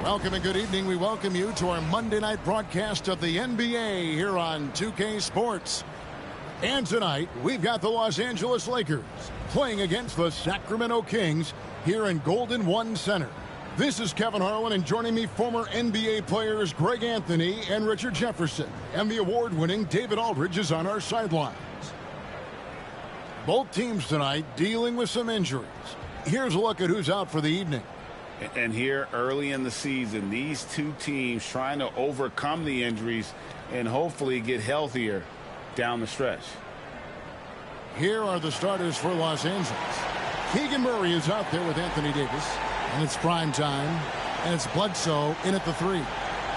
Welcome and good evening. We welcome you to our Monday night broadcast of the NBA here on 2K Sports. And tonight, we've got the Los Angeles Lakers playing against the Sacramento Kings here in Golden One Center. This is Kevin Harlan, and joining me, former NBA players Greg Anthony and Richard Jefferson. And the award-winning David Aldridge is on our sidelines. Both teams tonight dealing with some injuries. Here's a look at who's out for the evening. And here early in the season, these two teams trying to overcome the injuries and hopefully get healthier down the stretch. Here are the starters for Los Angeles. Keegan Murray is out there with Anthony Davis, and it's prime time, and it's Bledsoe in at the 3.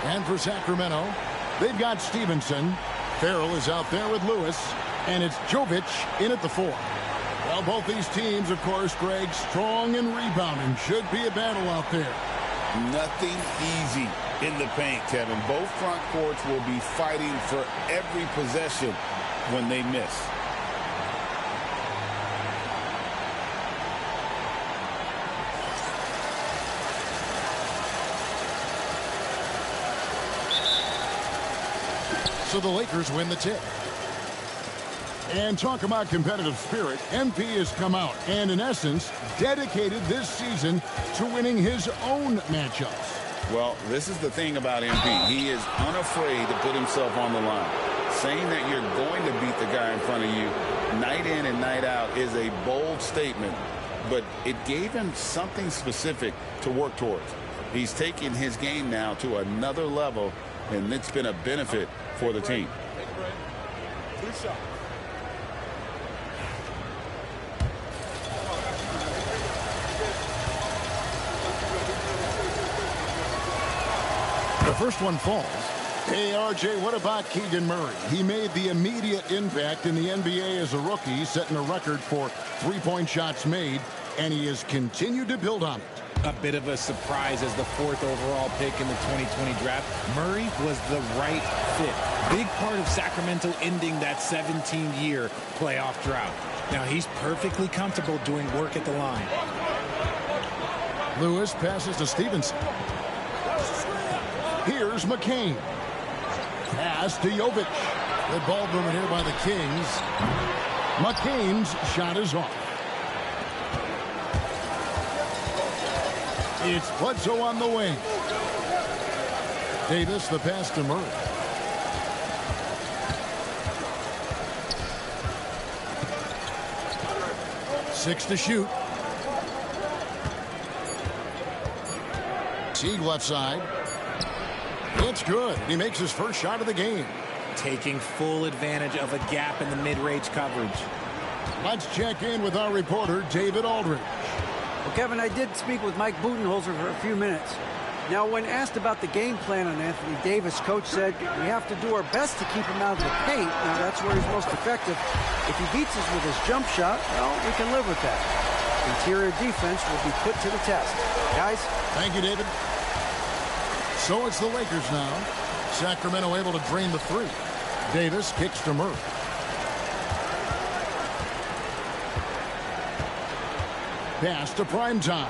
And for Sacramento, they've got Stevenson. Farrell is out there with Lewis, and it's Jovic in at the 4. Well, both these teams, of course, Greg, strong and rebounding. Should be a battle out there. Nothing easy in the paint, Kevin. Both front courts will be fighting for every possession when they miss. So the Lakers win the tip. And talk about competitive spirit, MP has come out and, in essence, dedicated this season to winning his own matchups. Well, this is the thing about MP. He is unafraid to put himself on the line. Saying that you're going to beat the guy in front of you night in and night out is a bold statement, but it gave him something specific to work towards. He's taking his game now to another level, and it's been a benefit for the team. The first one falls. Hey, RJ, what about Keegan Murray? He made the immediate impact in the NBA as a rookie, setting a record for three-point shots made, and he has continued to build on it. A bit of a surprise as the 4th overall pick in the 2020 draft. Murray was the right fit. Big part of Sacramento ending that 17-year playoff drought. Now he's perfectly comfortable doing work at the line. Lewis passes to Stevenson. Here's McCain. Pass to Jovic. Good ball movement here by the Kings. McCain's shot is off. It's Bledsoe on the wing. Davis, the pass to Murray. Six to shoot. Teague left side. It's good. He makes his first shot of the game. Taking full advantage of a gap in the mid-range coverage. Let's check in with our reporter, David Aldridge. Well, Kevin, I did speak with Mike Budenholzer for a few minutes. Now, when asked about the game plan on Anthony Davis, Coach said we have to do our best to keep him out of the paint. Now, that's where he's most effective. If he beats us with his jump shot, well, we can live with that. Interior defense will be put to the test. Guys? Thank you, David. So it's the Lakers now. Sacramento able to drain the 3. Davis kicks to Murray. Pass to Primetime.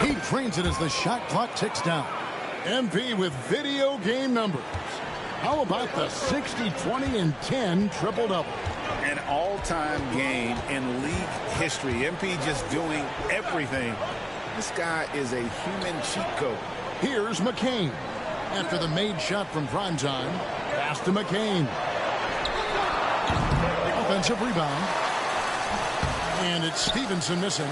He drains it as the shot clock ticks down. MP with video game numbers. How about the 60, 20, and 10 triple-double? An all-time game in league history. MP just doing everything. This guy is a human cheat code. Here's McCain. After the made shot from Primetime, pass to McCain. Offensive rebound. And it's Stevenson missing.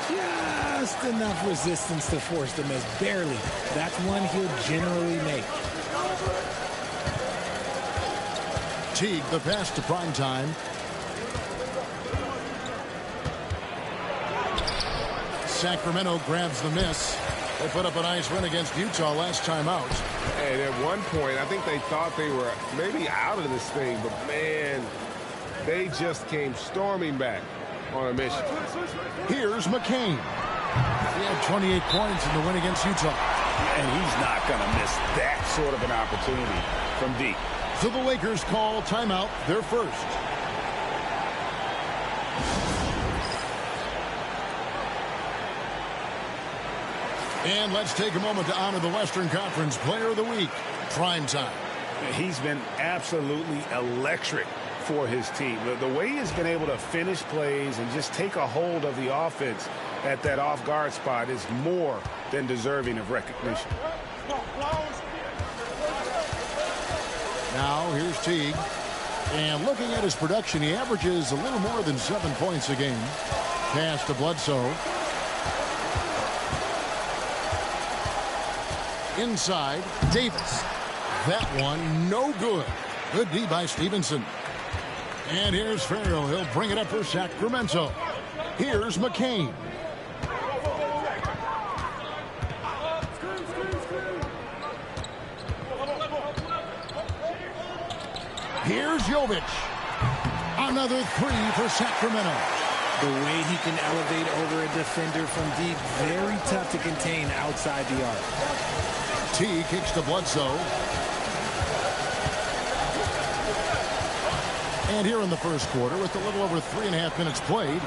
Just enough resistance to force the miss. Barely. That's one he'll generally make. Teague, the pass to Primetime. Sacramento grabs the miss. They put up a nice win against Utah last time out. And at one point, I think they thought they were maybe out of this thing, but man, they just came storming back on a mission. Here's McCain. He had 28 points in the win against Utah. And he's not going to miss that sort of an opportunity from deep. So the Lakers call timeout, their first. And let's take a moment to honor the Western Conference Player of the Week, Prime Time. He's been absolutely electric for his team. The way he's been able to finish plays and just take a hold of the offense at that off-guard spot is more than deserving of recognition. Now, here's Teague. And looking at his production, he averages a little more than 7 points a game. Pass to Bledsoe. Inside, Davis. That one, no good. Good D by Stevenson. And here's Farrell. He'll bring it up for Sacramento. Here's McCain. Here's Jovic. Another three for Sacramento. The way he can elevate over a defender from deep, very tough to contain outside the arc. T kicks to Bledsoe. And here in the first quarter, with a little over 3.5 minutes played,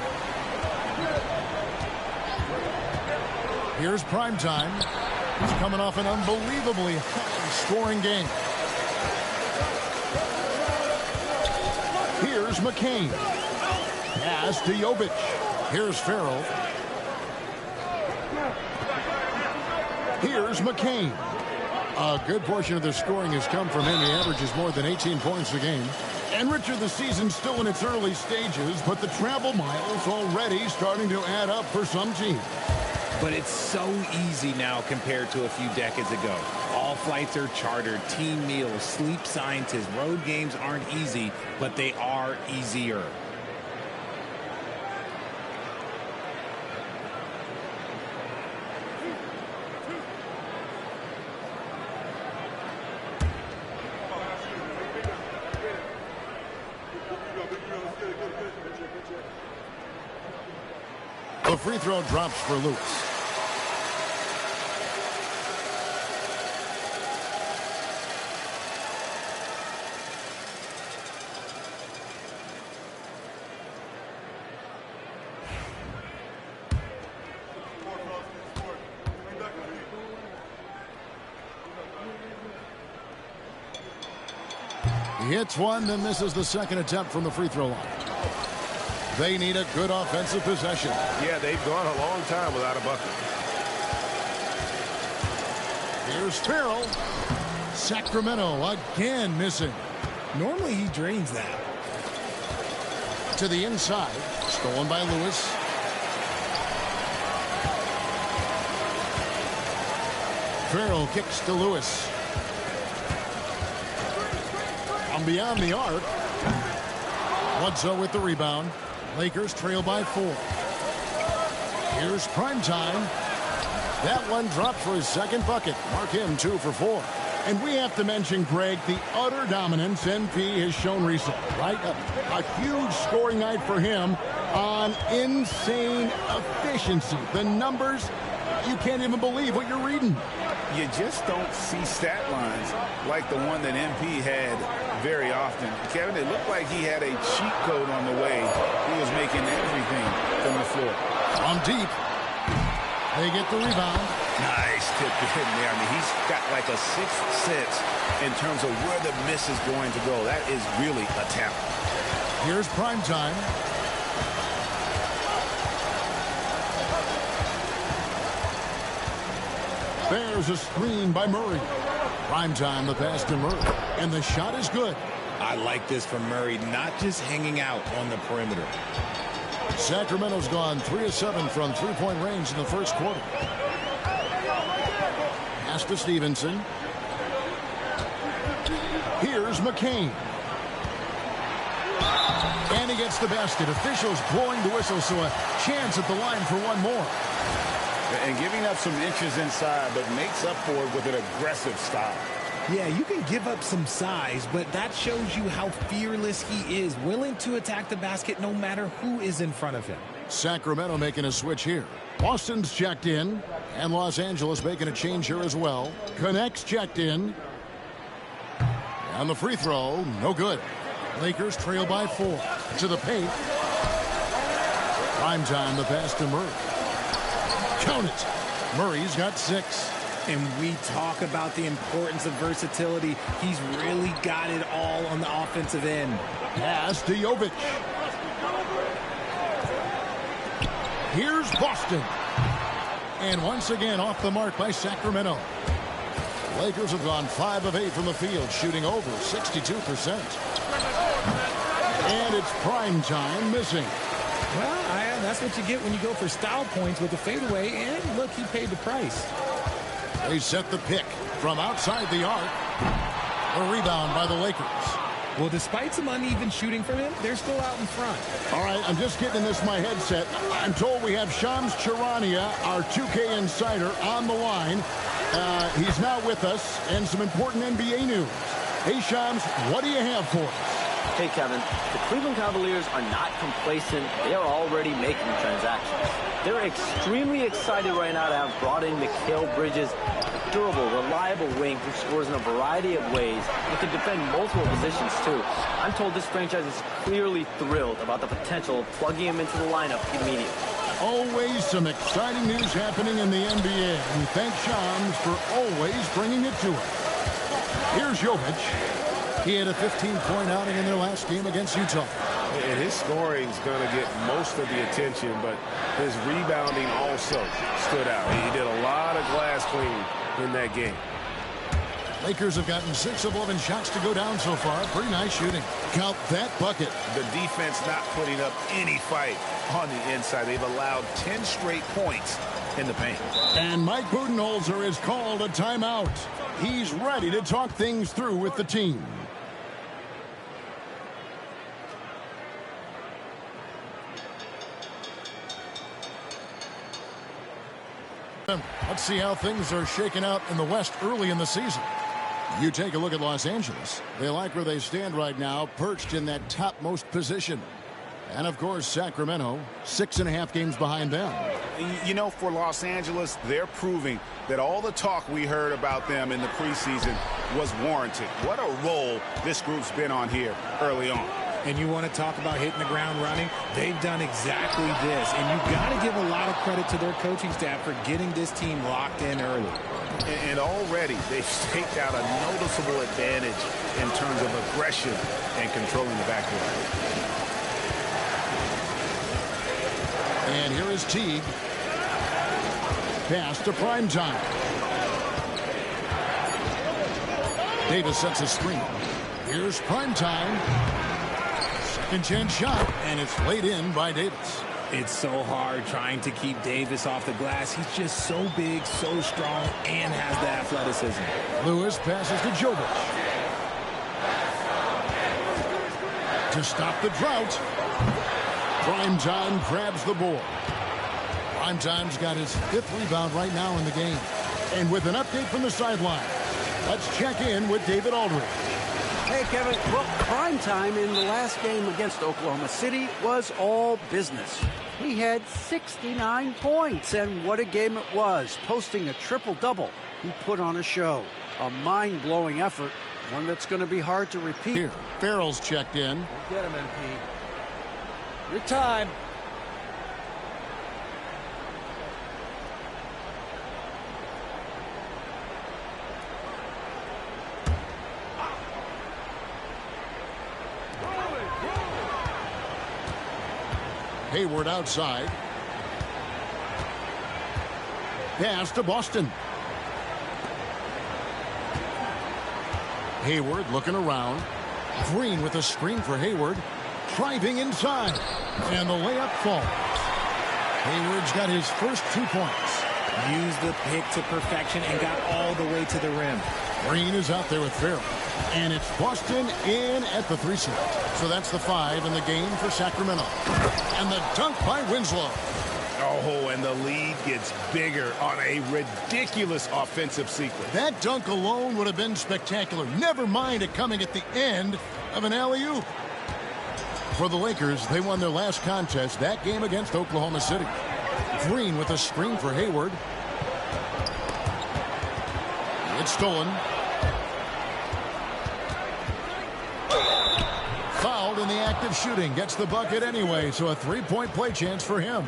here's Prime Time. He's coming off an unbelievably high-scoring game. Here's McCain. Pass to Jovic. Here's Farrell. Here's McCain. A good portion of their scoring has come from him. He averages more than 18 points a game. And Richard, the season's still in its early stages, but the travel miles already starting to add up for some teams. But it's so easy now compared to a few decades ago. All flights are chartered, team meals, sleep scientists. Road games aren't easy, but they are easier. The free throw drops for Lewis. He hits one, then misses the second attempt from the free throw line. They need a good offensive possession. Yeah, they've gone a long time without a bucket. Here's Farrell. Sacramento again missing. Normally he drains that. To the inside. Stolen by Lewis. Farrell kicks to Lewis. From beyond the arc. Bledsoe with the rebound. Lakers trail by 4. Here's Prime Time. That one dropped for his second bucket. Mark him 2 for 4. And we have to mention, Greg, the utter dominance NP has shown recently, right? A huge scoring night for him on insane efficiency. The numbers, you can't even believe what you're reading. You just don't see stat lines like the one that MP had very often. Kevin, it looked like he had a cheat code on the way. He was making everything from the floor. On deep. They get the rebound. Nice tip to him there. I mean, he's got like a sixth sense in terms of where the miss is going to go. That is really a talent. Here's Prime Time. There's a screen by Murray. Prime Time, the pass to Murray. And the shot is good. I like this from Murray, not just hanging out on the perimeter. Sacramento's gone 3 of 7 from three-point range in the first quarter. Pass to Stevenson. Here's McCain. And he gets the basket. Officials blowing the whistle, so a chance at the line for one more. And giving up some inches inside, but makes up for it with an aggressive style. Yeah, you can give up some size, but that shows you how fearless he is, willing to attack the basket no matter who is in front of him. Sacramento making a switch here. Boston's checked in, and Los Angeles making a change here as well. Connects checked in. And the free throw, no good. Lakers trail by 4. To the paint. Prime Time, the pass to Murray. Count it. Murray's got 6. And we talk about the importance of versatility. He's really got it all on the offensive end. Pass to Jovic. Here's Boston. And once again off the mark by Sacramento. Lakers have gone 5 of 8 from the field, shooting over 62%. And it's prime time missing. Well, that's what you get when you go for style points with a fadeaway. And look, he paid the price. They set the pick from outside the arc. A rebound by the Lakers. Well, despite some uneven shooting from him, they're still out in front. All right, I'm just getting this in my headset. I'm told we have Shams Charania, our 2K insider, on the line. He's now with us, and some important NBA news. Hey, Shams, what do you have for us? Hey, Kevin. The Cleveland Cavaliers are not complacent. They are already making transactions. They're extremely excited right now to have brought in Mikal Bridges, a durable, reliable wing who scores in a variety of ways and can defend multiple positions, too. I'm told this franchise is clearly thrilled about the potential of plugging him into the lineup immediately. Always some exciting news happening in the NBA. And thanks, Shams, for always bringing it to us. Here's Jovic. He had a 15-point outing in their last game against Utah. And his scoring is going to get most of the attention, but his rebounding also stood out. He did a lot of glass cleaning in that game. Lakers have gotten 6 of 11 shots to go down so far. Pretty nice shooting. Count that bucket. The defense not putting up any fight on the inside. They've allowed 10 straight points in the paint. And Mike Budenholzer has called a timeout. He's ready to talk things through with the team. Let's see how things are shaking out in the West early in the season. You take a look at Los Angeles. They like where they stand right now, perched in that topmost position. And, of course, Sacramento, 6.5 games behind them. You know, for Los Angeles, they're proving that all the talk we heard about them in the preseason was warranted. What a role this group's been on here early on. And you want to talk about hitting the ground running? They've done exactly this. And you've got to give a lot of credit to their coaching staff for getting this team locked in early. And already they've staked out a noticeable advantage in terms of aggression and controlling the backcourt. And here is Teague. Pass to prime time. Davis sets a screen. Here's prime time. Second chance shot, and it's laid in by Davis. It's so hard trying to keep Davis off the glass. He's just so big, so strong, and has the athleticism. Lewis passes to Jovic. To stop the drought. Primetime grabs the board. Primetime's got his 5th rebound right now in the game. And with an update from the sideline, let's check in with David Aldridge. Hey, Kevin. Well, prime time in the last game against Oklahoma City was all business. He had 69 points, and what a game it was, posting a triple-double. He put on a show, a mind-blowing effort, one that's going to be hard to repeat. Here, Farrell's checked in. Get him, MP. Your time. Hayward outside. Pass to Boston. Hayward looking around. Green with a screen for Hayward. Driving inside. And the layup falls. Hayward's got his first 2 points. Used the pick to perfection and got all the way to the rim. Green is out there with Farrell. And it's Boston in at the 3 slot. So that's the 5 in the game for Sacramento. And the dunk by Winslow. Oh, and the lead gets bigger on a ridiculous offensive sequence. That dunk alone would have been spectacular. Never mind it coming at the end of an alley-oop. For the Lakers, they won their last contest, that game against Oklahoma City. Green with a screen for Hayward. It's stolen. Fouled in the act of shooting. Gets the bucket anyway, so a 3-point play chance for him.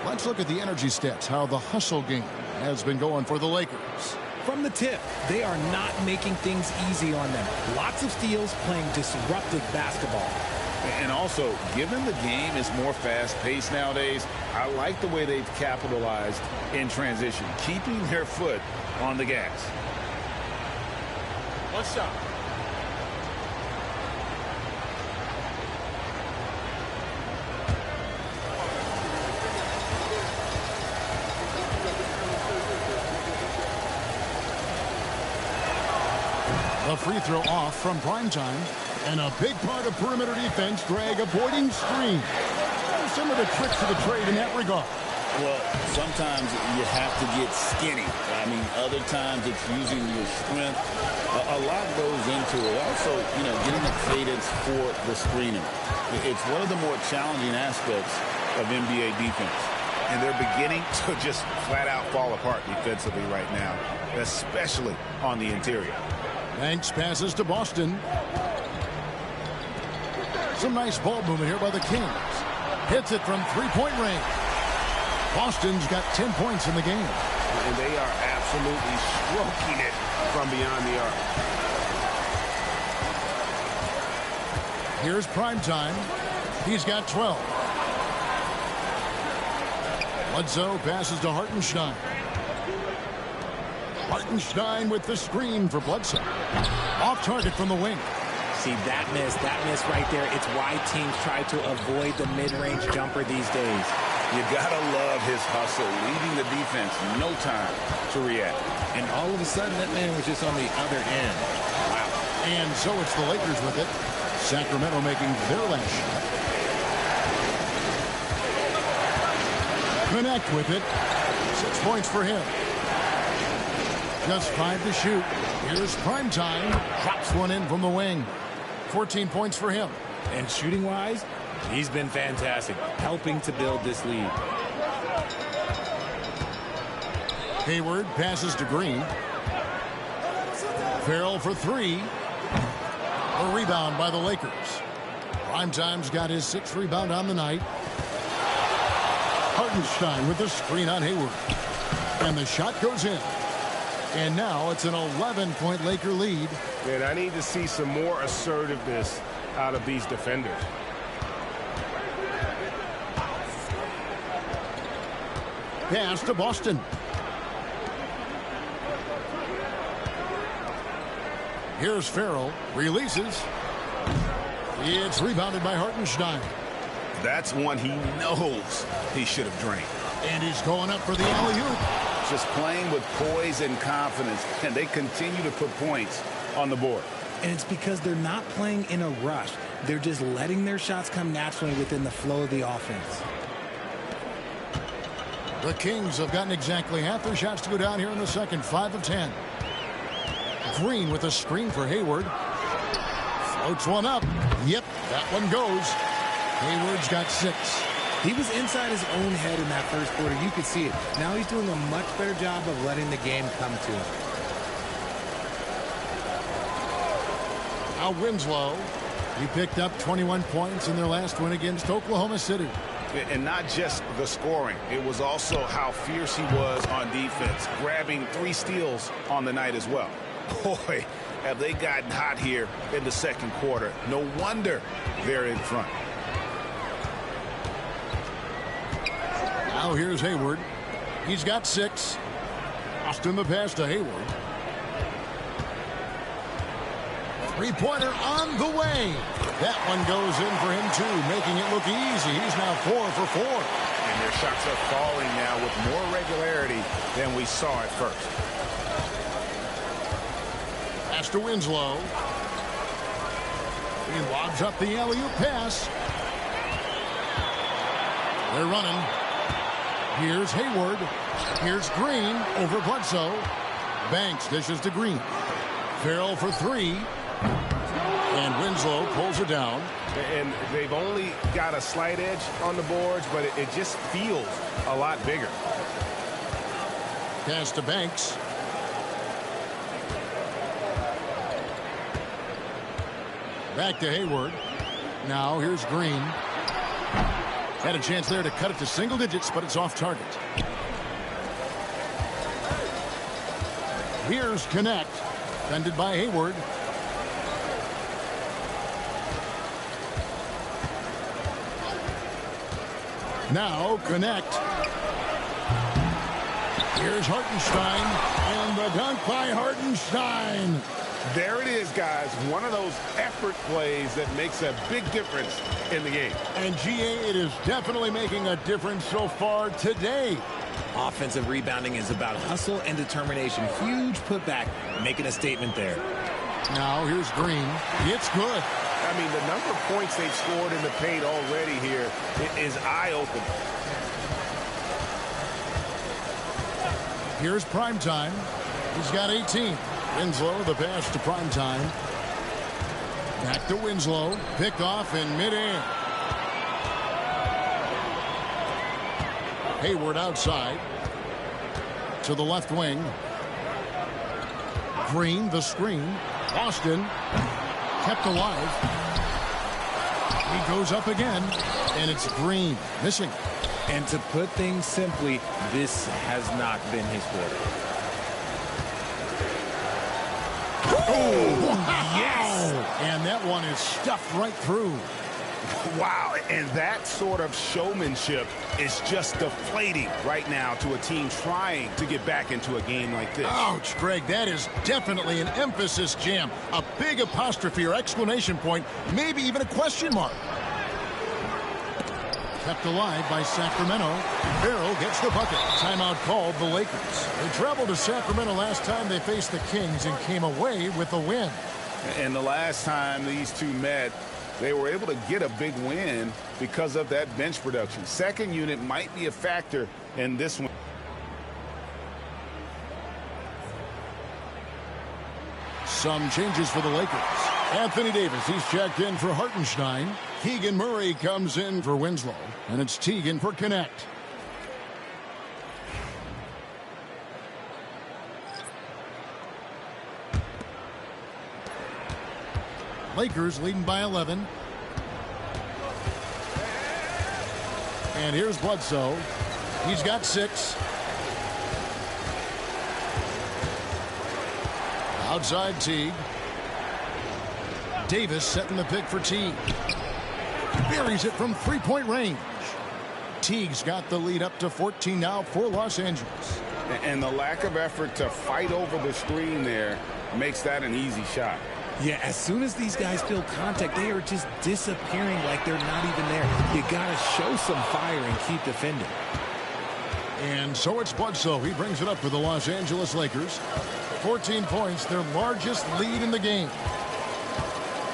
Let's look at the energy stats, how the hustle game has been going for the Lakers. From the tip, they are not making things easy on them. Lots of steals, playing disruptive basketball. And also, given the game is more fast-paced nowadays, I like the way they've capitalized in transition, keeping their foot on the gas. What's up? The free throw off from primetime. And a big part of perimeter defense, Greg, avoiding screen. Some of the tricks of the trade in that regard. Well, sometimes you have to get skinny. I mean, other times it's using your strength. A lot goes into it. Also, getting the cadence for the screening. It's one of the more challenging aspects of NBA defense. And they're beginning to just flat out fall apart defensively right now, especially on the interior. Banks passes to Boston. Some nice ball movement here by the Kings. Hits it from three-point range. Boston's got 10 points in the game. And they are absolutely stroking it from beyond the arc. Here's primetime. He's got 12. Bledsoe passes to Hartenstein. Hartenstein with the screen for Bledsoe. Off target from the wing. See, that miss right there. It's why teams try to avoid the mid-range jumper these days. You gotta love his hustle, leaving the defense no time to react. And all of a sudden, that man was just on the other end. Wow. And so it's the Lakers with it. Sacramento making their last shot. Connect with it. 6 points for him. Just 5 to shoot. Here's primetime. Drops one in from the wing. 14 points for him. And shooting-wise, he's been fantastic, helping to build this lead. Hayward passes to Green. Farrell for three. A rebound by the Lakers. Primetime's got his 6th rebound on the night. Hartenstein with the screen on Hayward. And the shot goes in. And now it's an 11-point Laker lead. Man, I need to see some more assertiveness out of these defenders. Pass to Boston. Here's Farrell. Releases. It's rebounded by Hartenstein. That's one he knows he should have drained. And he's going up for the alley-oop. Just playing with poise and confidence, and they continue to put points on the board. And it's because they're not playing in a rush. They're just letting their shots come naturally within the flow of the offense. The Kings have gotten exactly half their shots to go down here in the second. 5 of 10. Green with a screen for Hayward. Floats one up. Yep, that one goes. Hayward's got 6. He was inside his own head in that first quarter. You could see it. Now he's doing a much better job of letting the game come to him. Now Winslow. He picked up 21 points in their last win against Oklahoma City. And not just the scoring. It was also how fierce he was on defense, grabbing 3 steals on the night as well. Boy, have they gotten hot here in the second quarter. No wonder they're in front. Now here's Hayward. He's got 6. Austin the pass to Hayward. Three-pointer on the way. That one goes in for him, too, making it look easy. He's now 4 for 4. And their shots are falling now with more regularity than we saw at first. Pass to Winslow. He lobs up the alley-oop pass. They're running. Here's Hayward. Here's Green over Bledsoe. Banks dishes to Green. Farrell for 3. And Winslow pulls it down. And they've only got a slight edge on the boards, but it just feels a lot bigger. Pass to Banks. Back to Hayward. Now here's Green. Had a chance there to cut it to single digits, but it's off target. Here's Connect. Defended by Hayward. Now Connect. Here's Hartenstein. And the dunk by Hartenstein. There it is, guys. One of those effort plays that makes a big difference in the game. And GA, it is definitely making a difference so far today. Offensive rebounding is about hustle and determination. Huge putback, making a statement there. Now here's Green. It's good. I mean, the number of points they've scored in the paint already here is eye-opening. Here's Primetime. He's got 18. Winslow, the pass to Primetime. Back to Winslow. Picked off in midair. Hayward outside. To the left wing. Green, the screen. Austin. Kept alive. He goes up again. And it's Green. Missing. And to put things simply, this has not been his quarter. Oh, wow. Yes! And that one is stuffed right through. Wow, and that sort of showmanship is just deflating right now to a team trying to get back into a game like this. Ouch, Greg, that is definitely an emphasis jam. A big apostrophe or exclamation point, maybe even a question mark. Kept alive by Sacramento. Barrow gets the bucket. Timeout called the Lakers. They traveled to Sacramento last time they faced the Kings and came away with a win. And the last time these two met, they were able to get a big win because of that bench production. Second unit might be a factor in this one. Some changes for the Lakers. Anthony Davis, he's checked in for Hartenstein. Keegan Murray comes in for Winslow. And it's Teagan for Connect. Lakers leading by 11. And here's Bledsoe. He's got 6. Outside Teague. Davis setting the pick for Teague. Buries it from three-point range. Teague's got the lead up to 14 now for Los Angeles. And the lack of effort to fight over the screen there makes that an easy shot. Yeah, as soon as these guys feel contact, they are just disappearing like they're not even there. You got to show some fire and keep defending. And so it's Bledsoe. He brings it up for the Los Angeles Lakers. 14 points, their largest lead in the game.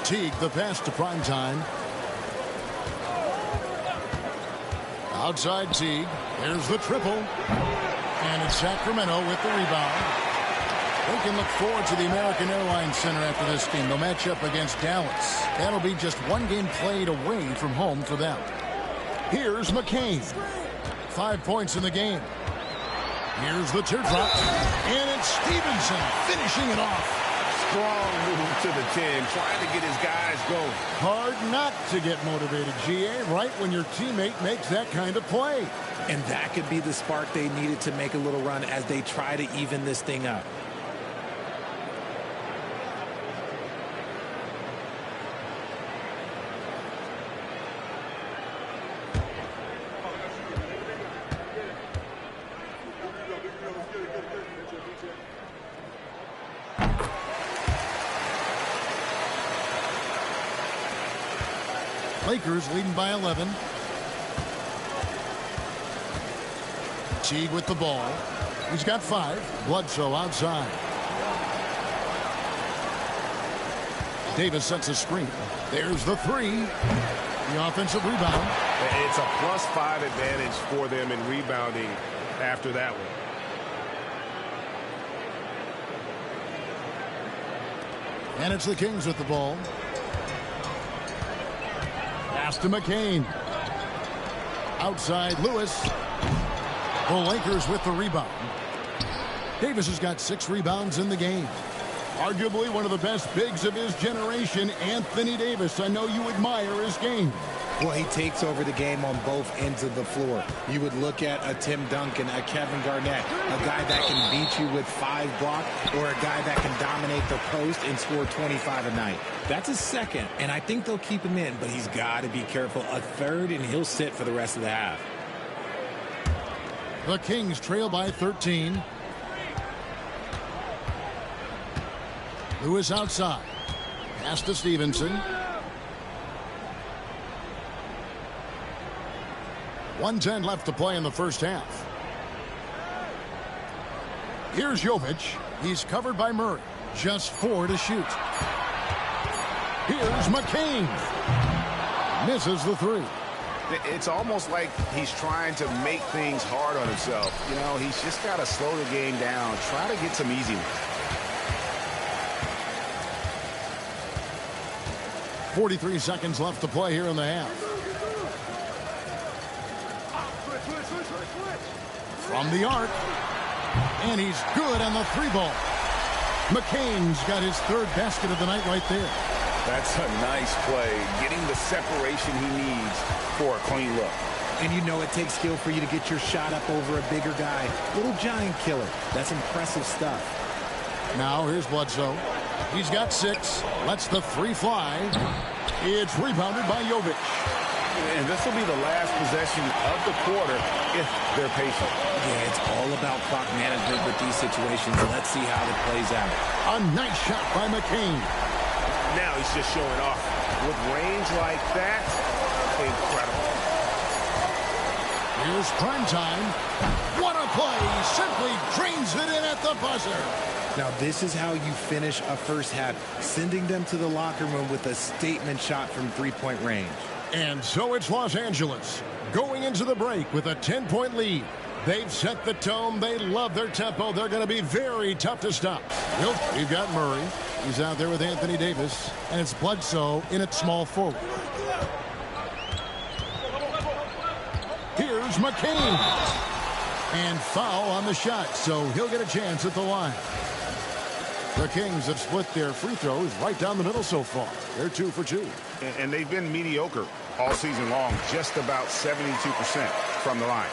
Teague, the pass to Primetime. Outside Teague. There's the triple. And it's Sacramento with the rebound. They can look forward to the American Airlines Center after this game. They'll match up against Dallas. That'll be just one game played away from home for them. Here's McCain. 5 points in the game. Here's the teardrop. And it's Stevenson finishing it off. Strong move to the 10, trying to get his guys going. Hard not to get motivated, GA, right when your teammate makes that kind of play. And that could be the spark they needed to make a little run as they try to even this thing up. Lakers leading by 11. Teague with the ball. He's got 5. Bledsoe outside. Davis sets a screen. There's the 3. The offensive rebound. It's a +5 advantage for them in rebounding after that one. And it's the Kings with the ball. Pass to McCain. Outside Lewis. The Lakers with the rebound. Davis has got 6 rebounds in the game. Arguably one of the best bigs of his generation, Anthony Davis. I know you admire his game. Well, he takes over the game on both ends of the floor. You would look at a Tim Duncan, a Kevin Garnett, a guy that can beat you with 5 blocks, or a guy that can dominate the post and score 25 a night. That's a second, and I think they'll keep him in, but he's got to be careful. A third, and he'll sit for the rest of the half. The Kings trail by 13. Lewis outside. Pass to Stevenson. 1:10 left to play in the first half. Here's Jovic. He's covered by Murray. Just 4 to shoot. Here's McCain. Misses the 3. It's almost like he's trying to make things hard on himself. You know, he's just got to slow the game down. Try to get some easy ones. 43 seconds left to play here in the half. From the arc. And he's good on the 3-ball. McCain's got his 3rd basket of the night right there. That's a nice play. Getting the separation he needs for a clean look. And you know it takes skill for you to get your shot up over a bigger guy. Little giant killer. That's impressive stuff. Now here's Bledsoe. He's got 6. Lets the 3 fly. It's rebounded by Jovic. And this will be the last possession of the quarter if they're patient. Yeah, it's all about clock management with these situations. Let's see how it plays out. A nice shot by McCain. Now he's just showing off. With range like that, incredible. Here's prime time. What a play. Simply drains it in at the buzzer. Now, this is how you finish a first half, sending them to the locker room with a statement shot from 3-point range. And so it's Los Angeles going into the break with a 10-point lead. They've set the tone. They love their tempo. They're going to be very tough to stop. We've got Murray. He's out there with Anthony Davis. And it's Bledsoe in at small forward. Here's McCain. And foul on the shot, so he'll get a chance at the line. The Kings have split their free throws right down the middle so far. They're 2 for 2. And they've been mediocre all season long, just about 72% from the line.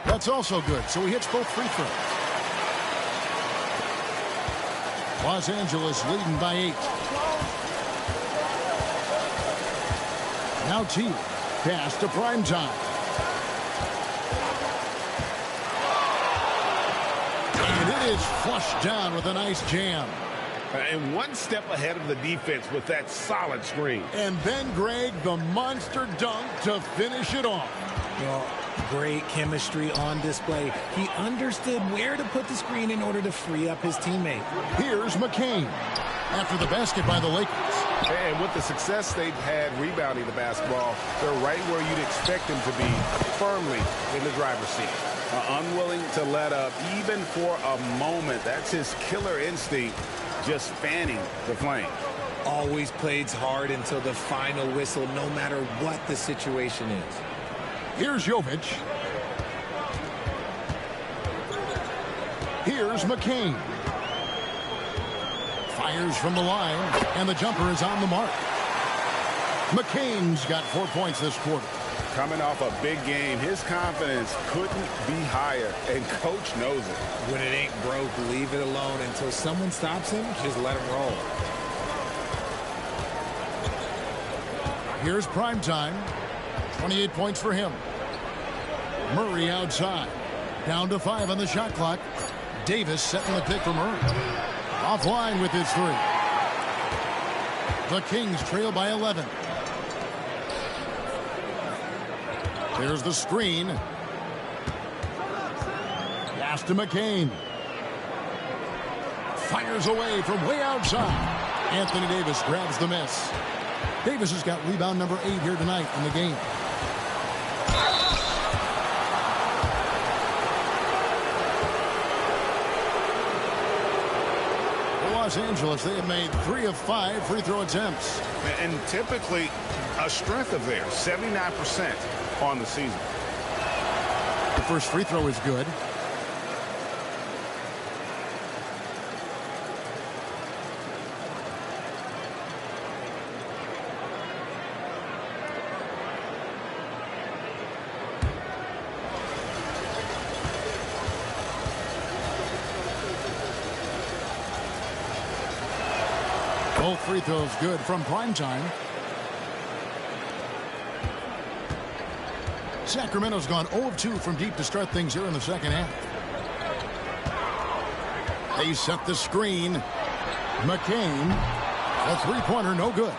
That's also good, so he hits both free throws. Los Angeles leading by 8. Now T. Pass to prime time. And it is flushed down with a nice jam. And one step ahead of the defense with that solid screen. And then Greg, the monster dunk to finish it off. Well, great chemistry on display. He understood where to put the screen in order to free up his teammate. Here's McCain after the basket by the Lakers. And with the success they've had rebounding the basketball, they're right where you'd expect them to be, firmly in the driver's seat. Unwilling to let up even for a moment. That's his killer instinct, just fanning the flame. Always plays hard until the final whistle, no matter what the situation is. Here's Jovic. Here's McCain. Fires from the line, and the jumper is on the mark. McCain's got 4 points this quarter. Coming off a big game, his confidence couldn't be higher, and coach knows it. When it ain't broke, leave it alone until someone stops him. Just let him roll. Here's prime time. 28 points for him. Murray outside. Down to 5 on the shot clock. Davis setting the pick for Murray. Offline with his 3. The Kings trail by 11. There's the screen. Pass to McCain. Fires away from way outside. Anthony Davis grabs the miss. Davis has got rebound number 8 here tonight in the game. Los Angeles, they have made 3 of 5 free throw attempts. And typically a strength of theirs, 79% on the season. The first free throw is good. Both free throws good from primetime. Sacramento's gone 0 of 2 from deep to start things here in the second half. They set the screen. McCain, a three-pointer, no good.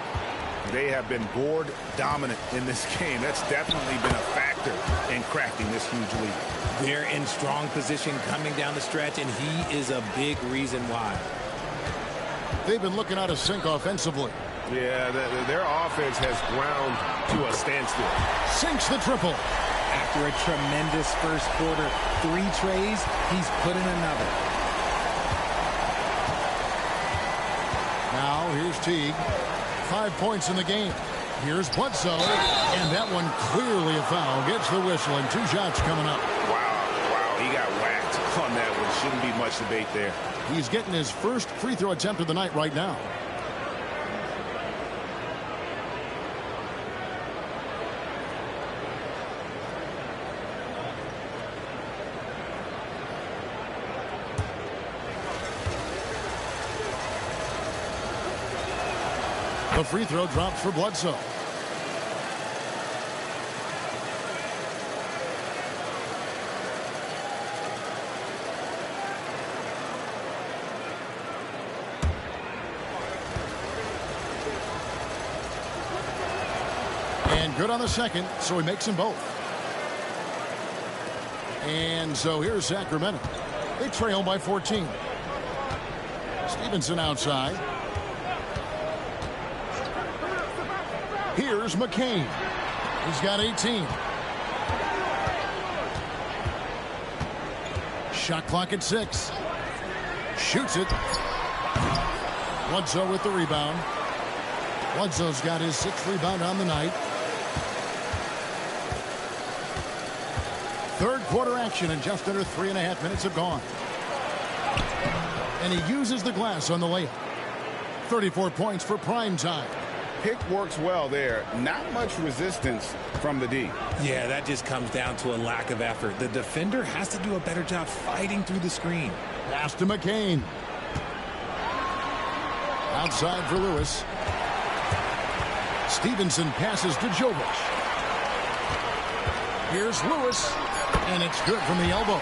They have been board dominant in this game. That's definitely been a factor in cracking this huge lead. They're in strong position coming down the stretch, and he is a big reason why. They've been looking out of sync offensively. Yeah, their offense has ground to a standstill. Sinks the triple. After a tremendous first quarter, 3 trays, he's put in another. Now here's Teague. 5 points in the game. Here's Bledsoe, and that one clearly a foul. Gets the whistle, and 2 shots coming up. Wow, he got whacked on that one. Shouldn't be much debate there. He's getting his first free throw attempt of the night right now. The free throw drops for Bledsoe. And good on the second, so he makes them both. And so here's Sacramento. They trail by 14. Stevenson outside. Here's McCain. He's got 18. Shot clock at 6. Shoots it. Bledsoe with the rebound. Bledsoe's got his 6th rebound on the night. Third quarter action, and just under 3.5 minutes have gone. And he uses the glass on the layup. 34 points for prime time. Pick works well there. Not much resistance from the D. Yeah, that just comes down to a lack of effort. The defender has to do a better job fighting through the screen. Pass to McCain. Outside for Lewis. Stevenson passes to Jovic. Here's Lewis, and it's good from the elbow.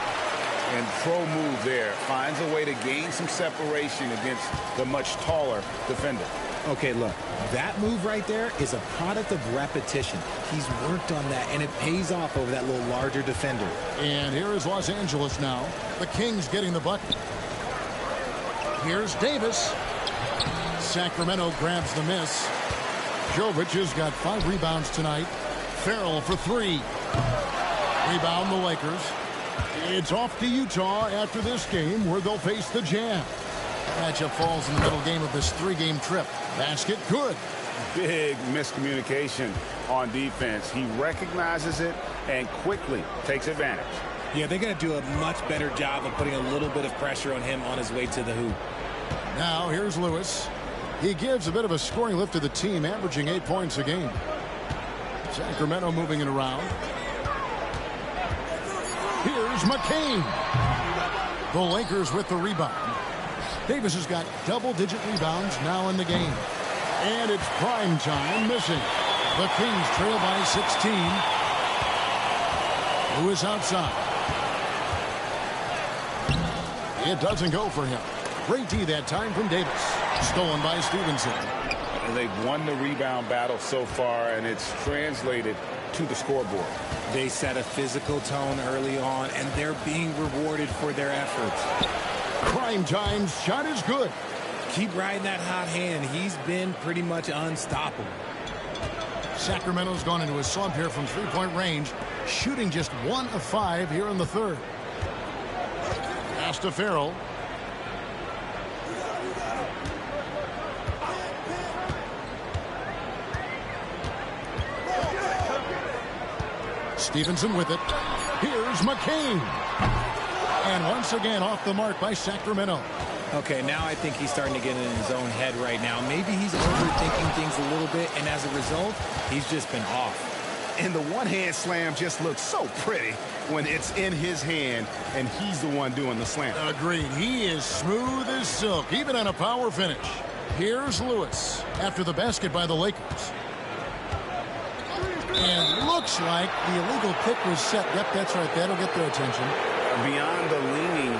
And pro move there. Finds a way to gain some separation against the much taller defender. Okay, look, that move right there is a product of repetition. He's worked on that, and it pays off over that little larger defender. And here is Los Angeles now. The Kings getting the bucket. Here's Davis. Sacramento grabs the miss. Jovic has got 5 rebounds tonight. Farrell for 3. Rebound the Lakers. It's off to Utah after this game, where they'll face the Jazz. Matchup falls in the middle game of this 3-game trip. Basket good. Big miscommunication on defense. He recognizes it and quickly takes advantage. Yeah, they're going to do a much better job of putting a little bit of pressure on him on his way to the hoop. Now here's Lewis. He gives a bit of a scoring lift to the team, averaging 8 points a game. Sacramento moving it around. Here's McCain. The Lakers with the rebound. Davis has got double-digit rebounds now in the game. And it's prime time missing. The Kings trail by 16. Lewis outside. It doesn't go for him. Great D that time from Davis. Stolen by Stevenson. And they've won the rebound battle so far, and it's translated to the scoreboard. They set a physical tone early on, and they're being rewarded for their efforts. Prime time's shot is good. Keep riding that hot hand. He's been pretty much unstoppable. Sacramento's gone into a slump here from 3-point range, shooting just 1 of 5 here in the third. Pass to Farrell. Stevenson with it. Here's McCain. And once again off the mark by Sacramento. Okay, now I think he's starting to get in his own head right now. Maybe he's overthinking things a little bit, and as a result, he's just been off. And the one-hand slam just looks so pretty when it's in his hand and he's the one doing the slam. Agreed. He is smooth as silk, even on a power finish. Here's Lewis after the basket by the Lakers. And looks like the illegal pick was set. Yep, that's right. That'll get their attention. Beyond the leaning,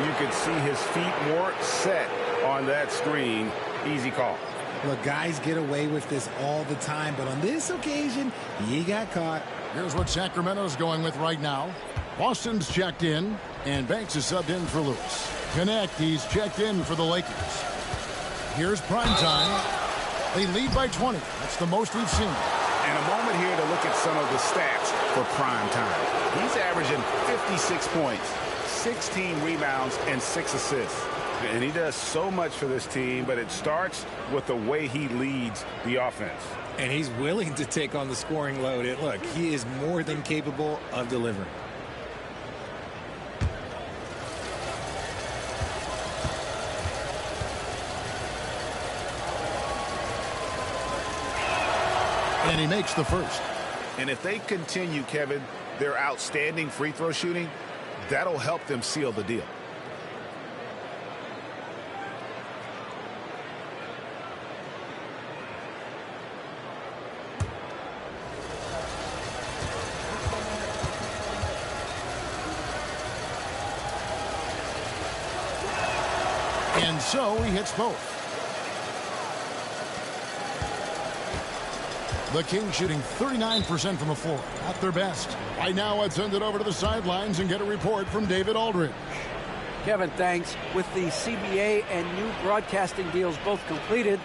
you could see his feet more set on that screen. Easy call. Look, guys get away with this all the time, but on this occasion, he got caught. Here's what Sacramento's going with right now. Boston's checked in, and Banks is subbed in for Lewis. Connect, he's checked in for the Lakers. Here's prime time. They lead by 20. That's the most we've seen. And a moment here to look at some of the stats for prime time. He's averaging 56 points, 16 rebounds, and 6 assists. And he does so much for this team, but it starts with the way he leads the offense. And he's willing to take on the scoring load. Look, he is more than capable of delivering. And he makes the first. And if they continue, Kevin, their outstanding free throw shooting, that'll help them seal the deal. And so he hits both. The Kings shooting 39% from the floor. At their best. Right now, let's send it over to the sidelines and get a report from David Aldridge. Kevin, thanks. With the CBA and new broadcasting deals both completed,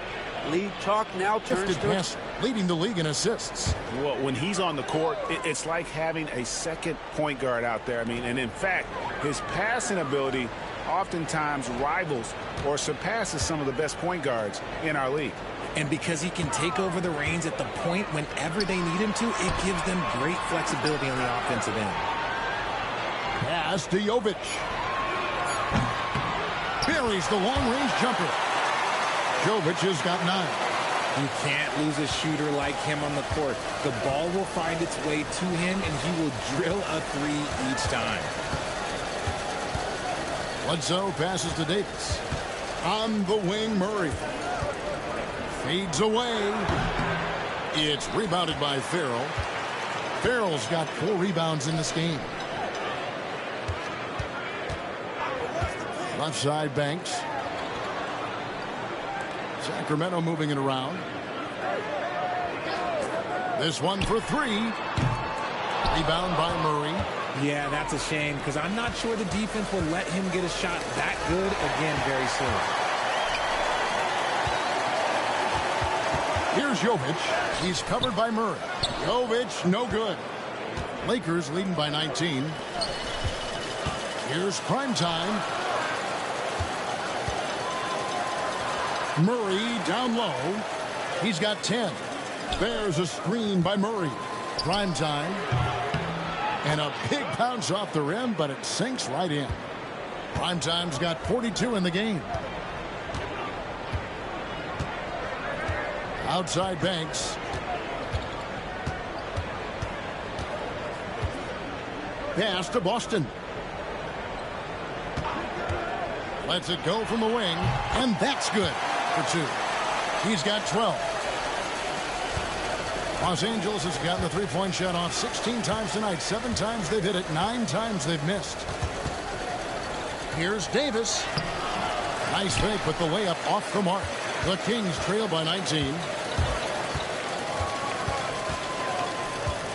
league talk now turns to passer, leading the league in assists. Well, when he's on the court, it's like having a second point guard out there. I mean, and in fact, his passing ability oftentimes rivals or surpasses some of the best point guards in our league. And because he can take over the reins at the point whenever they need him to, it gives them great flexibility on the offensive end. Pass to Jovic. Buries the long-range jumper. Jovic has got 9. You can't lose a shooter like him on the court. The ball will find its way to him, and he will drill a 3 each time. Bledsoe passes to Davis. On the wing, Murray. Fades away. It's rebounded by Farrell. Farrell's got 4 rebounds in this game. Left side, Banks. Sacramento moving it around. This one for 3. Rebound by Murray. Yeah, that's a shame because I'm not sure the defense will let him get a shot that good again very soon. Here's Jovic. He's covered by Murray. Jovic, no good. Lakers leading by 19. Here's prime time. Murray down low. He's got 10. There's a screen by Murray. Prime time. And a big bounce off the rim, but it sinks right in. Prime time's got 42 in the game. Outside Banks. Pass to Boston. Lets it go from the wing, and that's good for 2. He's got 12. Los Angeles has gotten the three-point shot off 16 times tonight. 7 times they've hit it, 9 times they've missed. Here's Davis. Nice fake, but the layup off the mark. The Kings trail by 19.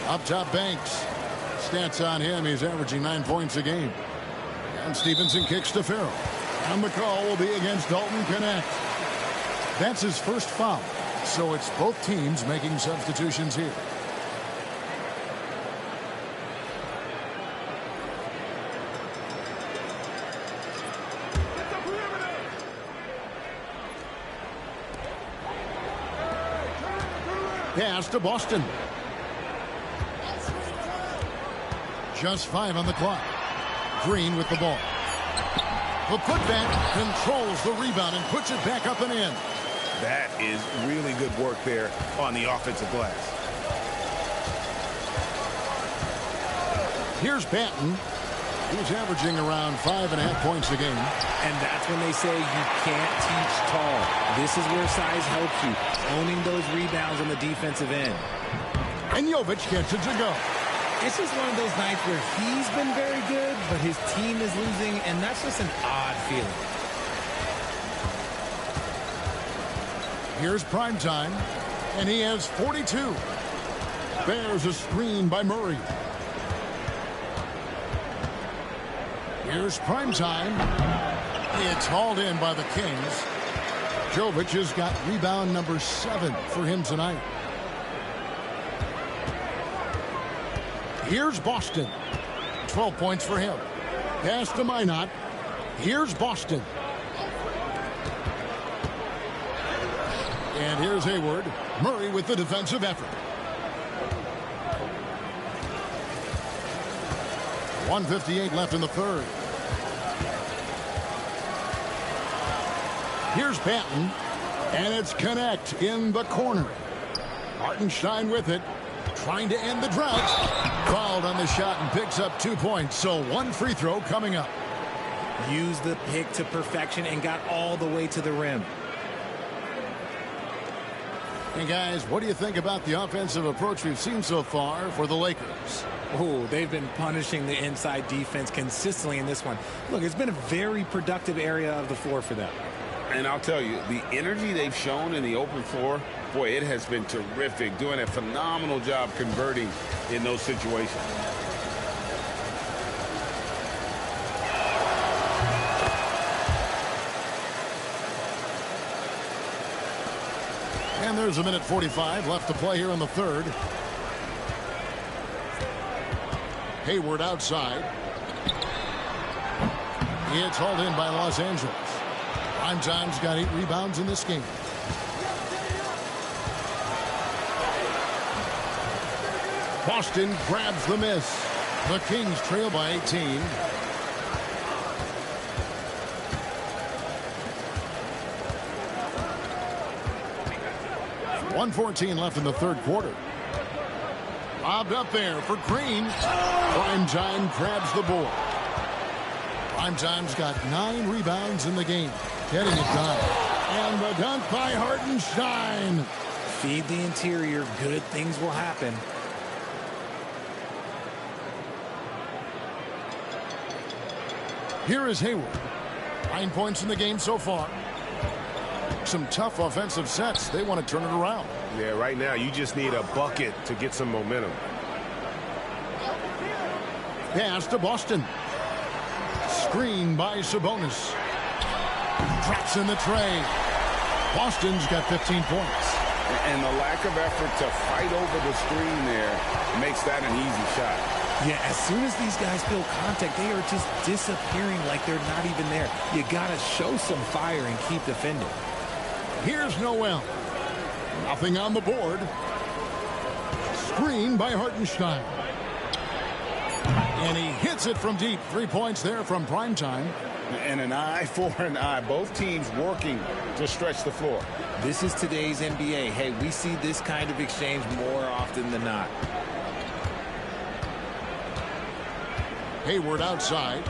Up top, Banks. Stats on him, he's averaging 9 points a game. And Stevenson kicks to Farrell. And the call will be against Dalton Connect. That's his first foul. So it's both teams making substitutions here. Pass to Boston. Just 5 on the clock. Green with the ball. The putback controls the rebound and puts it back up and in. That is really good work there on the offensive glass. Here's Banton. He's averaging around 5.5 points a game. And that's when they say you can't teach tall. This is where size helps you, owning those rebounds on the defensive end. And Jovic gets it to go. It's just one of those nights where he's been very good, but his team is losing, and that's just an odd feeling. Here's prime time, and he has 42. There's a screen by Murray. Here's prime time. It's hauled in by the Kings. Jovic has got rebound number 7 for him tonight. Here's Boston. 12 points for him. Pass to Minot. Here's Boston. And here's Hayward. Murray with the defensive effort. 1:58 left in the third. Here's Banton. And it's Connect in the corner. Hartenstein with it. Trying to end the drought. Fouled on the shot and picks up 2 points. So 1 free throw coming up. Used the pick to perfection and got all the way to the rim. And guys, what do you think about the offensive approach we've seen so far for the Lakers? Oh, they've been punishing the inside defense consistently in this one. Look, it's been a very productive area of the floor for them. And I'll tell you, the energy they've shown in the open floor, boy, it has been terrific. Doing a phenomenal job converting in those situations. And there's 1:45 left to play here in the third. Hayward outside. It's hauled in by Los Angeles. Primetime's got 8 rebounds in this game. Boston grabs the miss. The Kings trail by 18. .114 left in the third quarter. Lobbed up there for Green. Primetime grabs the board. Primetime's got 9 rebounds in the game. Getting it done. And the dunk by Hartenstein. Feed the interior. Good things will happen. Here is Hayward. 9 points in the game so far. Some tough offensive sets. They want to turn it around. Yeah, right now you just need a bucket to get some momentum. Pass to Boston. Screen by Sabonis. Drops in the tray. Boston's got 15 points. And the lack of effort to fight over the screen there makes that an easy shot. Yeah, as soon as these guys feel contact, they are just disappearing like they're not even there. You got to show some fire and keep defending. Here's Noel. Nothing on the board. Screen by Hartenstein. And he hits it from deep. 3 points there from Primetime. And an eye for an eye. Both teams working to stretch the floor. This is today's NBA. Hey, we see this kind of exchange more often than not. Hayward outside.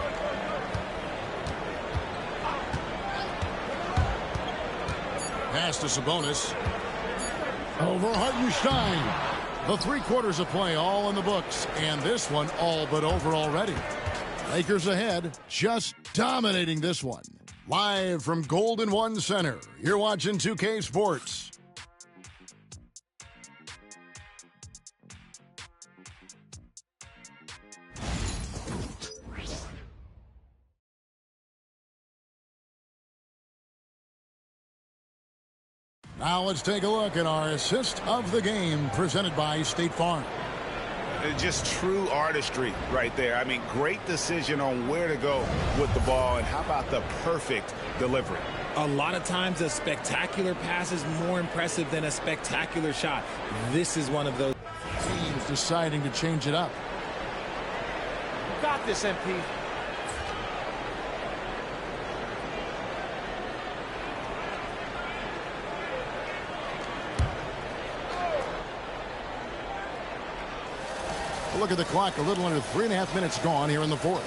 Pass to Sabonis. Over Hartenstein. The 3 quarters of play all in the books. And this one all but over already. Lakers ahead, just dominating this one. Live from Golden One Center, you're watching 2K Sports. Now let's take a look at our assist of the game presented by State Farm. Just true artistry right there. I mean, great decision on where to go with the ball, and how about the perfect delivery? A lot of times a spectacular pass is more impressive than a spectacular shot. This is one of those. Teams deciding to change it up. got this, MP. Look at the clock. A little under 3.5 minutes gone here in the fourth.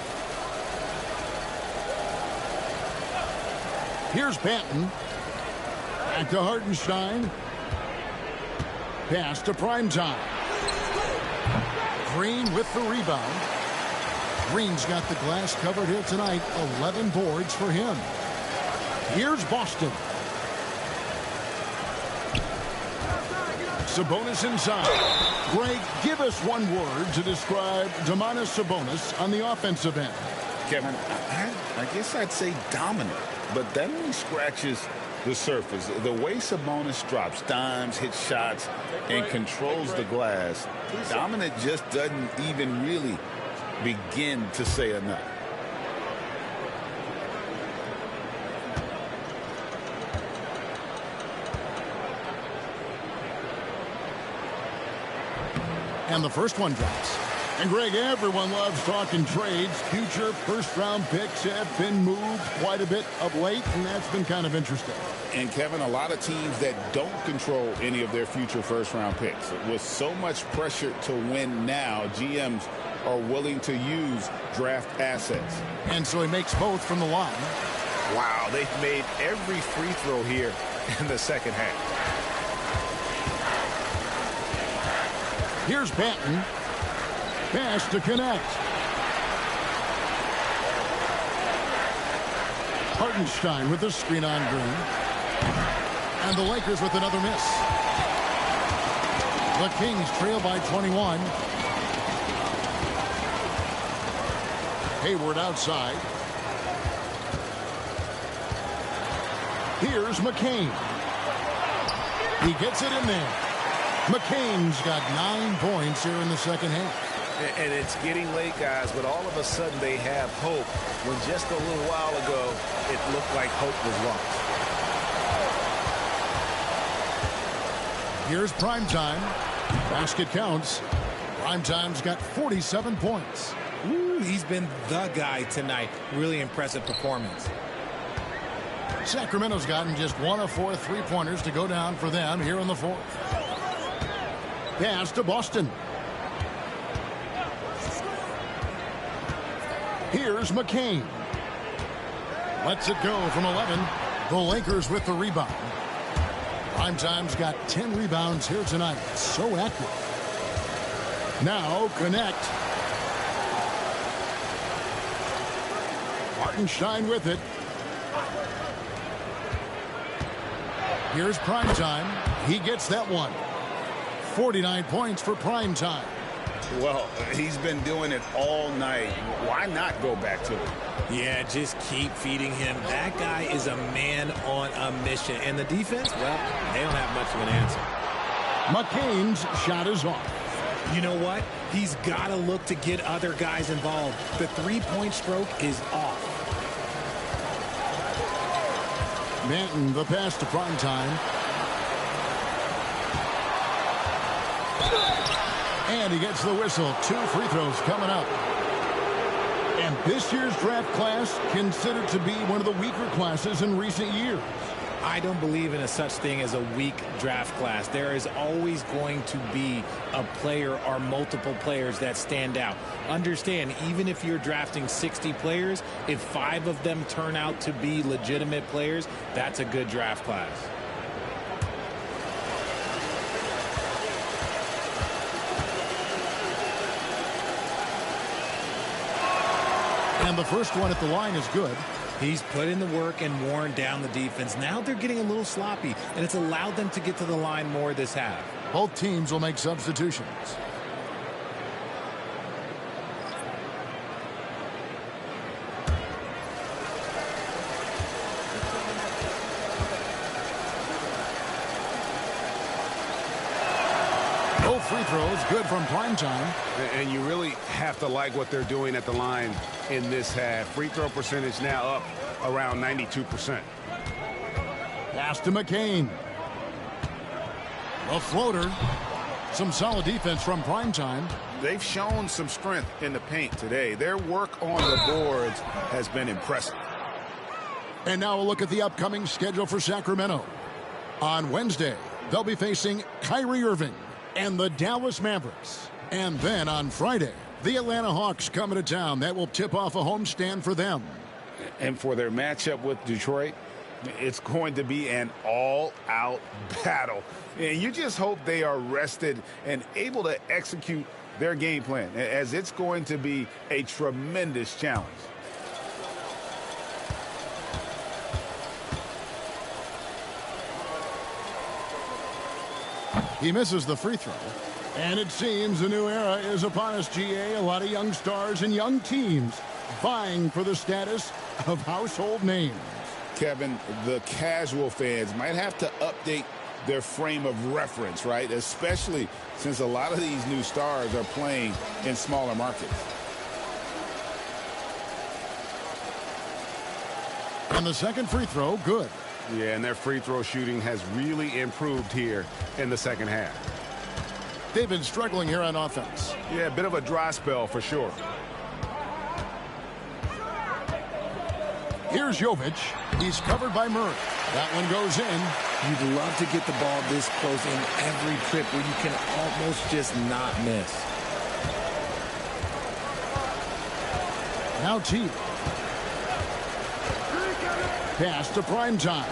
Here's Banton. Back to Hartenstein. Pass to Primetime. Green with the rebound. Green's got the glass covered here tonight. 11 boards for him. Here's Boston. Sabonis inside. Greg, give us one word to describe Domantas Sabonis on the offensive end. Kevin, I guess I'd say dominant, but that only scratches the surface. The way Sabonis drops dimes, hits shots, and controls the glass, dominant just doesn't even really begin to say enough. And the first one drops. And Greg, everyone loves talking trades. Future first-round picks have been moved quite a bit of late, and that's been kind of interesting. And, Kevin, a lot of teams that don't control any of their future first-round picks. With so much pressure to win now, GMs are willing to use draft assets. And so he makes both from the line. Wow, they've made every free throw here in the second half. Here's Banton. Pass to connect. Hartenstein with the screen on Green. And the Lakers with another miss. The Kings trail by 21. Hayward outside. Here's McCain. He gets it in there. McCain's got 9 points here in the second half. And it's getting late, guys, but all of a sudden they have hope when just a little while ago it looked like hope was lost. Here's Primetime. Basket counts. Primetime's got 47 points. Ooh, he's been the guy tonight. Really impressive performance. Sacramento's gotten just 1 of 4 3-pointers to go down for them here in the fourth. Pass to Boston. Here's McCain. Lets it go from 11. The Lakers with the rebound. Primetime's got 10 rebounds here tonight. So active. Now connect. Hartenstein with it. Here's Primetime. He gets that one. 49 points for Primetime. Well, he's been doing it all night. Why not go back to it? Yeah, just keep feeding him. That guy is a man on a mission. And the defense, well, they don't have much of an answer. McCain's shot is off. You know what? He's got to look to get other guys involved. The three-point stroke is off. Manton, the pass to Primetime. And he gets the whistle. 2 free throws coming up. And this year's draft class considered to be one of the weaker classes in recent years. I don't believe in a such thing as a weak draft class. There is always going to be a player or multiple players that stand out. Understand, even if you're drafting 60 players, if 5 of them turn out to be legitimate players, that's a good draft class. And the first one at the line is good. He's put in the work and worn down the defense. Now they're getting a little sloppy, and it's allowed them to get to the line more this half. Both teams will make substitutions. Both free throws good from Primetime. And you really have to like what they're doing at the line in this half. Free throw percentage now up around 92%. Pass to McCain. A floater. Some solid defense from primetime. They've shown some strength in the paint today. Their work on the boards has been impressive. And now a look at the upcoming schedule for Sacramento. On Wednesday, they'll be facing Kyrie Irving and the Dallas Mavericks. And then on Friday, the Atlanta Hawks coming to town. That will tip off a homestand for them. And for their matchup with Detroit, it's going to be an all-out battle. And you just hope they are rested and able to execute their game plan, as it's going to be a tremendous challenge. He misses the free throw. And it seems a new era is upon us, GA. A lot of young stars and young teams vying for the status of household names. Kevin, the casual fans might have to update their frame of reference, right? Especially since a lot of these new stars are playing in smaller markets. And the second free throw, good. Yeah, and their free throw shooting has really improved here in the second half. They've been struggling here on offense. Yeah, a bit of a dry spell for sure. Here's Jovic. He's covered by Murray. That one goes in. You'd love to get the ball this close in every trip where you can almost just not miss. Now T. Pass to primetime.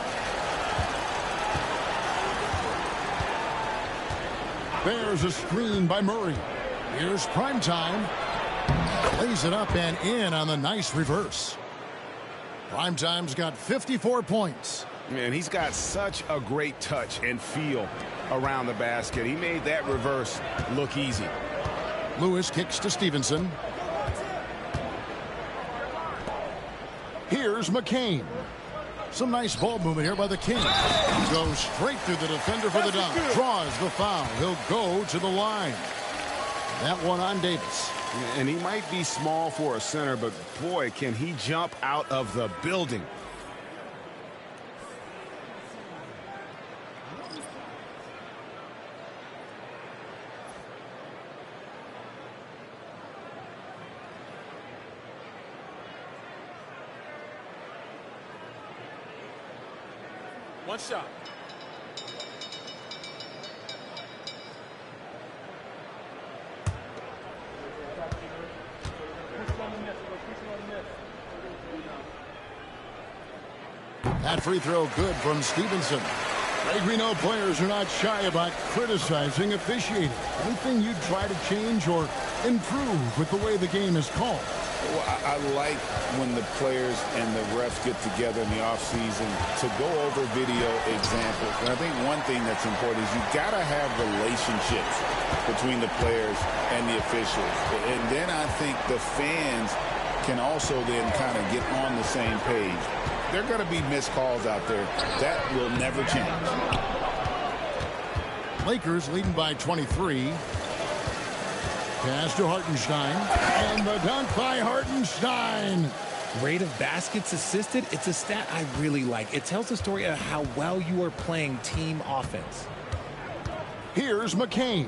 There's a screen by Murray. Here's primetime. Lays it up and in on the nice reverse. Primetime's got 54 points. Man, he's got such a great touch and feel around the basket. He made that reverse look easy. Lewis kicks to Stevenson. Here's McCain. Some nice ball movement here by the Kings. Goes straight through the defender for the dunk. Draws the foul. He'll go to the line. That one on Davis. And he might be small for a center, but boy, can he jump out of the building. One shot. That free throw good from Stevenson. Greg, we know players are not shy about criticizing officiating. Anything you'd try to change or improve with the way the game is called? Well, I like when the players and the refs get together in the offseason to go over video examples. And I think one thing that's important is you've got to have relationships between the players and the officials. And then I think the fans can also then kind of get on the same page. There are going to be missed calls out there. That will never change. Lakers leading by 23. Pass to Hartenstein. And the dunk by Hartenstein. Rate of baskets assisted, it's a stat I really like. It tells the story of how well you are playing team offense. Here's McCain.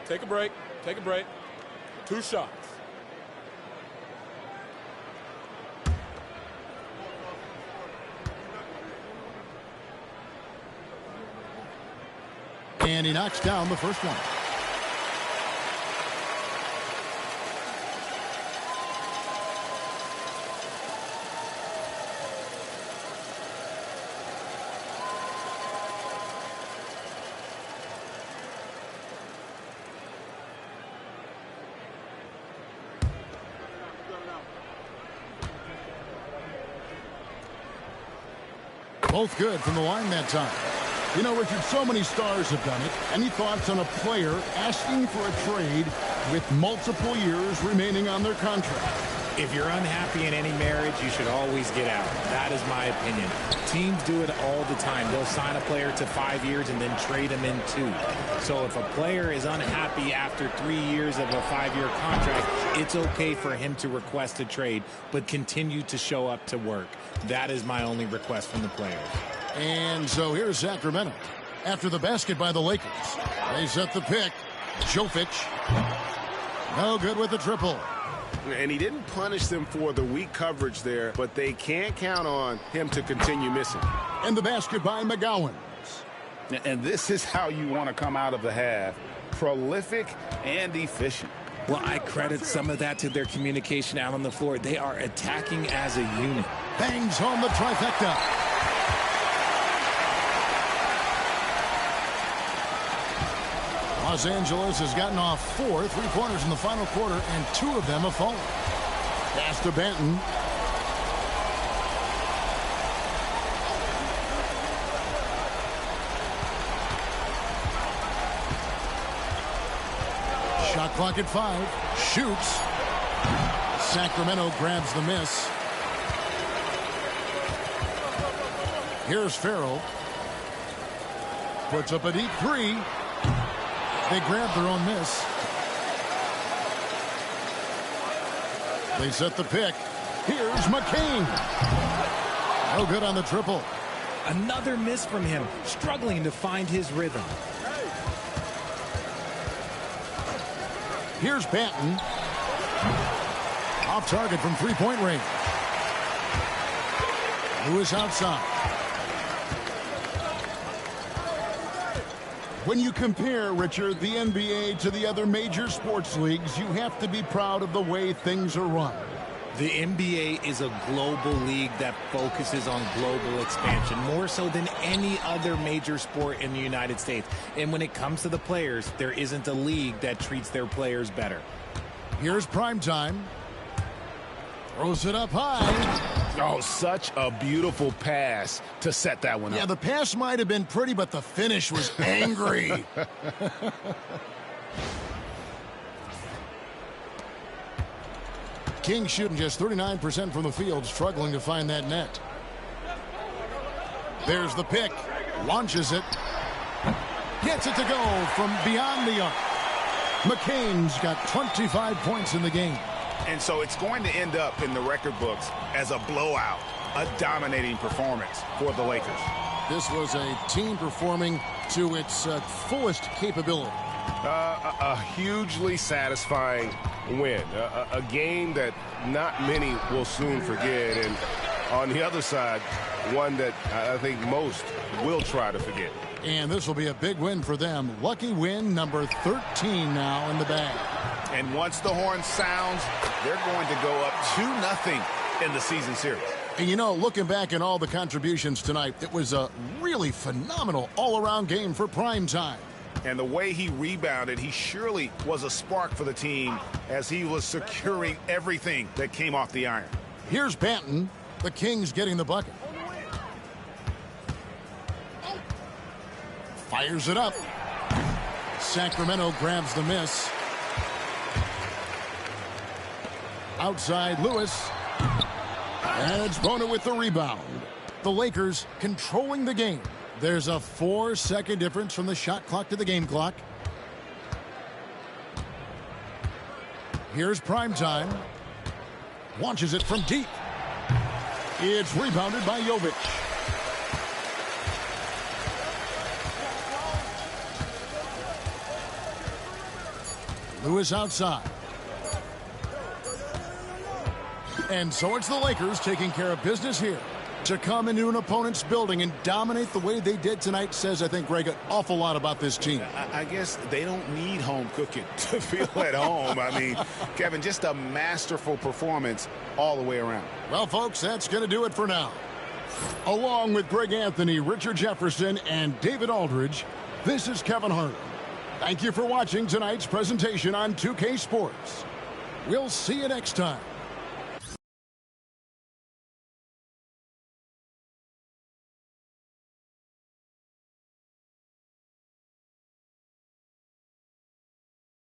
Take a break. Take a break. 2 shots. And he knocks down the first one. Both good from the line that time. You know, Richard, so many stars have done it. Any thoughts on a player asking for a trade with multiple years remaining on their contract? If you're unhappy in any marriage, you should always get out. That is my opinion. Teams do it all the time. They'll sign a player to 5 years and then trade him in 2. So if a player is unhappy after 3 years of a 5-year contract, it's okay for him to request a trade, but continue to show up to work. That is my only request from the players. And so here's Sacramento. After the basket by the Lakers, they set the pick. Jovic. No good with the triple. And he didn't punish them for the weak coverage there, but they can't count on him to continue missing. And the basket by McGowan. And this is how you want to come out of the half. Prolific and efficient. Well, I credit some of that to their communication out on the floor. They are attacking as a unit. Bangs home the trifecta. Los Angeles has gotten off 4 3-pointers in the final quarter, and 2 of them have fallen. Pass to Banton. Shot clock at 5. Shoots. Sacramento grabs the miss. Here's Farrell. Puts up a deep 3. They grab their own miss. They set the pick. Here's McCain. No good on the triple. Another miss from him, struggling to find his rhythm. Here's Banton. Off target from 3-point range. Lewis outside. When you compare, Richard, the NBA to the other major sports leagues, you have to be proud of the way things are run. The NBA is a global league that focuses on global expansion, more so than any other major sport in the United States. And when it comes to the players, there isn't a league that treats their players better. Here's Primetime. Throws it up high. Oh, such a beautiful pass to set that one up. Yeah, the pass might have been pretty, but the finish was angry. King shooting just 39% from the field, struggling to find that net. There's the pick. Launches it. Gets it to go from beyond the arc. McCain's got 25 points in the game. And so it's going to end up in the record books as a blowout, a dominating performance for the Lakers. This was a team performing to its fullest capability. A hugely satisfying win. A game that not many will soon forget. And on the other side, one that I think most will try to forget. And this will be a big win for them. Lucky win number 13 now in the bag. And once the horn sounds, they're going to go up 2-0 in the season series. And you know, looking back at all the contributions tonight, it was a really phenomenal all-around game for Primetime. And the way he rebounded, he surely was a spark for the team as he was securing everything that came off the iron. Here's Banton. The Kings getting the bucket. Fires it up. Sacramento grabs the miss. Outside Lewis. And it's Bona with the rebound. The Lakers controlling the game. There's a 4-second difference from the shot clock to the game clock. Here's Primetime. Launches it from deep. It's rebounded by Jovic. Lewis outside. And so it's the Lakers taking care of business here. To come into an opponent's building and dominate the way they did tonight says, I think, Greg, an awful lot about this team. I guess they don't need home cooking to feel at home. I mean, Kevin, just a masterful performance all the way around. Well, folks, that's going to do it for now. Along with Greg Anthony, Richard Jefferson, and David Aldridge, this is Kevin Harlan. Thank you for watching tonight's presentation on 2K Sports. We'll see you next time.